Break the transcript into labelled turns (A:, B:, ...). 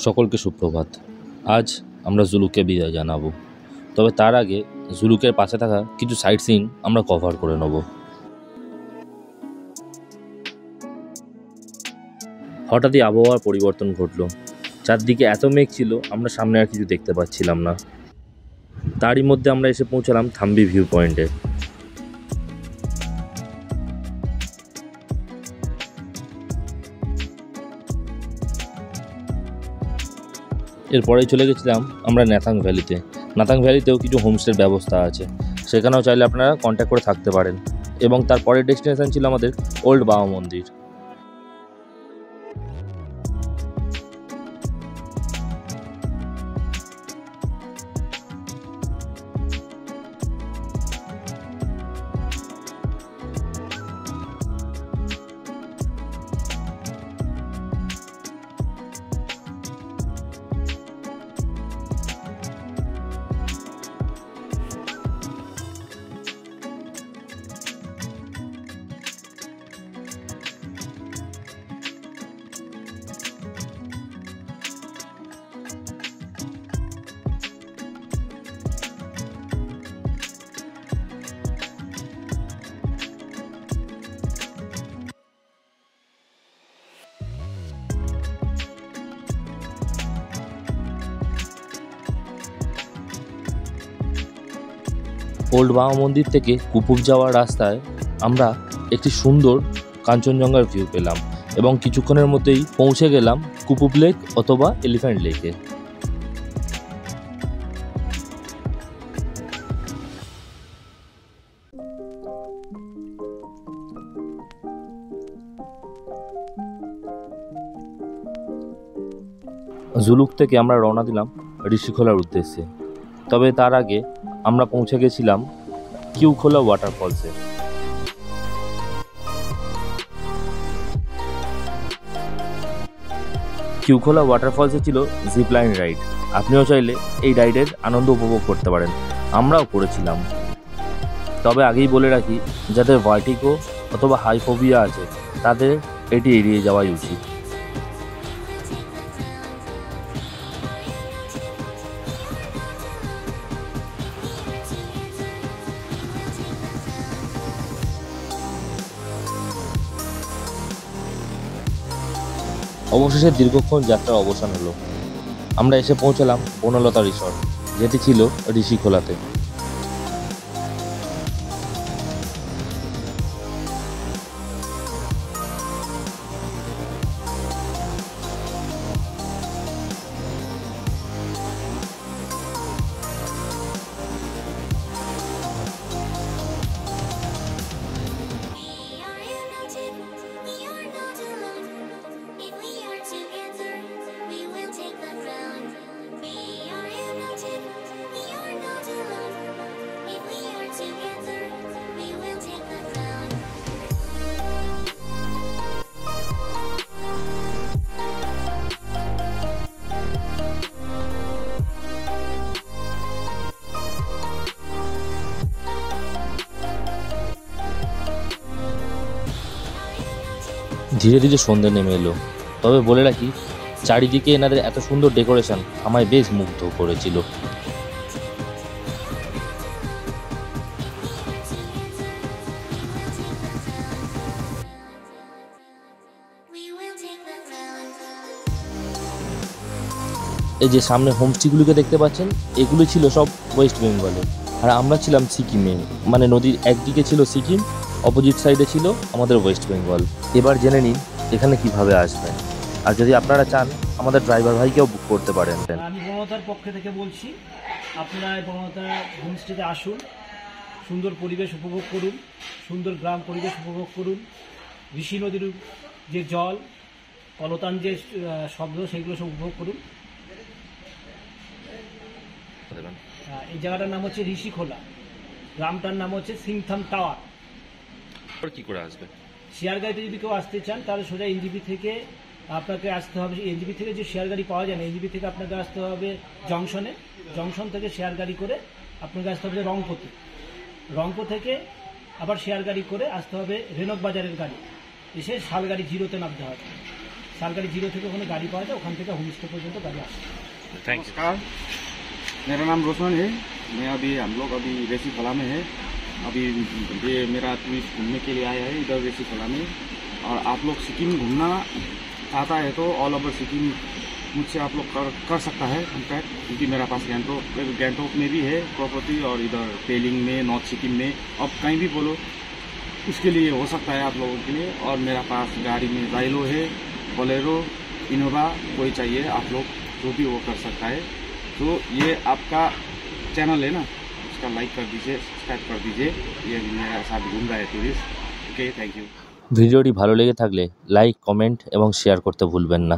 A: সকলকে সুপ্রভাত। আজ আমরা জুলুককে বিদায় জানাবো, তবে তার আগে জুলুকের পাশে থাকা কিছু সাইট সিন আমরা কভার করে নেব। হঠাৎই আবহাওয়ার পরিবর্তন ঘটলো, চারদিকে এত মেঘ ছিল আমরা সামনে আর কিছু দেখতে পাচ্ছিলাম না। তারই মধ্যে আমরা এসে পৌঁছালাম থাম্বি ভিউ পয়েন্টে। এরপরেই চলে গেছিলাম আমরা নাথাং ভ্যালিতে। নাথাং ভ্যালিতেও কিছু হোমস্টের ব্যবস্থা আছে, সেখানেও চাইলে আপনারা কন্ট্যাক্ট করে থাকতে পারেন। এবং তার পরের ডেস্টিনেশন ছিল আমাদের ওল্ড বাবা মন্দির। ওল্ড বাবা মন্দির থেকে কুপুব যাওয়ার রাস্তায় আমরা একটি সুন্দর কাঞ্চনজঙ্ঘার ভিউ পেলাম এবং কিছুক্ষণের মধ্যেই পৌঁছে গেলাম কুপুব লেক অথবা এলিফ্যান্ট লেকে। জুলুক থেকে আমরা রওনা দিলাম ঋষিখোলার উদ্দেশ্যে, তবে তার আগে আমরা পৌঁছে গেছিলাম কিউখোলা ওয়াটারফলসে। কিউখোলা ওয়াটারফলসে ছিল জিপলাইন রাইড। আপনিও চাইলে এই রাইডের আনন্দ উপভোগ করতে পারেন, আমরাও করেছিলাম। তবে আগেই বলে রাখি, যাদের ভার্টিগো অথবা হাইফোবিয়া আছে তাদের এটি এড়িয়ে যাওয়াই উচিত। অবশেষে দীর্ঘক্ষণ যাত্রার অবসান হলো। আমরা এসে পৌঁছালাম বনলতা রিসর্ট, যেটি ছিল ঋষিখোলাতে। ধীরে ধীরে সন্ধ্যে নেমে এলো, তবে বলে রাখি চারিদিকে এনাদের এত সুন্দর ডেকোরেশন আমায় বেশ মুগ্ধ করেছিল। এই যে সামনে হোমস্টেগুলিকে দেখতে পাচ্ছেন, এগুলো ছিল সব ওয়েস্ট বেঙ্গলে, আর আমরা ছিলাম সিকিমে। মানে নদীর একদিকে ছিল সিকিম, অপোজিট সাইডে ছিল আমাদের ওয়েস্ট বেঙ্গল। এবার জেনে নিন এখানে কিভাবে আসবেন, আর যদি আপনারা চান আমাদের ড্রাইভার ভাইকেও বুক করতে পারেন।
B: আমি বনলতার পক্ষ থেকে বলছি, আপনারা বনলতা হোমস্টেতে আসুন, সুন্দর পরিবেশ উপভোগ করুন, সুন্দর গ্রাম পরিবেশ উপভোগ করুন, ঋষি নদীর যে জল, কলতান যে শব্দ, সেগুলো সব উপভোগ করুন। এই জায়গাটার নাম হচ্ছে ঋষিখোলা, গ্রামটার নাম হচ্ছে সিংথাম টাওয়ার।
A: কি করে আসবে?
B: শেয়ার গাড়িতে যদি কেউ আসতে চান তাহলে সোজা এনজিপি থেকে আপনাকে আসতে হবে। এনজিপি থেকে যে শেয়ার গাড়ি পাওয়া যায় না, এনজিপি থেকে আপনাকে আসতে হবে জংশনে। জংশন থেকে শেয়ার গাড়ি করে আপনাকে আসতে হবে রংপুরে। রংপুর থেকে আবার শেয়ার গাড়ি করে আসতে হবে রেনক বাজারের গাড়ি, এসে শালগাড়ি জিরোতে নামতে হবে। শালগাড়ি জিরো থেকে ওখানে গাড়ি পাওয়া যায়, ওখান থেকে হোমস্টে পর্যন্ত গাড়ি আসে।
A: Thank you.
C: नमस्कार, मेरा नाम रोशन है। मैं हम लोग अभी रेसी कला में है। अभी ये मेरा ट्रिप घूमने के लिए आया है इधर रेसी कला में। और आप लोग सिक्किम घूमना चाहता है तो ऑल ओवर सिक्किम मुझसे आप लोग कर सकता है कॉन्टैक्ट, क्योंकि मेरा पास गैंगटोक में भी है प्रॉपर्टी और इधर पेलिंग में, नॉर्थ सिक्किम में, अब कहीं भी बोलो उसके लिए हो सकता है आप लोगों के लिए। और मेरा पास गाड़ी में जाइलो है, बोलेरो, इनोवा, कोई चाहिए आप लोग जो भी वो कर सकता है। तो ये आपका चैनल है ना, उसका लाइक कर दीजिए, सब्सक्राइब कर दीजिए। ये भी मेरा साथ घूम रहा है टूरिस्ट। Okay, thank you.
A: ভিডিওটি ভালো লেগে থাকলে লাইক, কমেন্ট এবং শেয়ার করতে ভুলবেন না।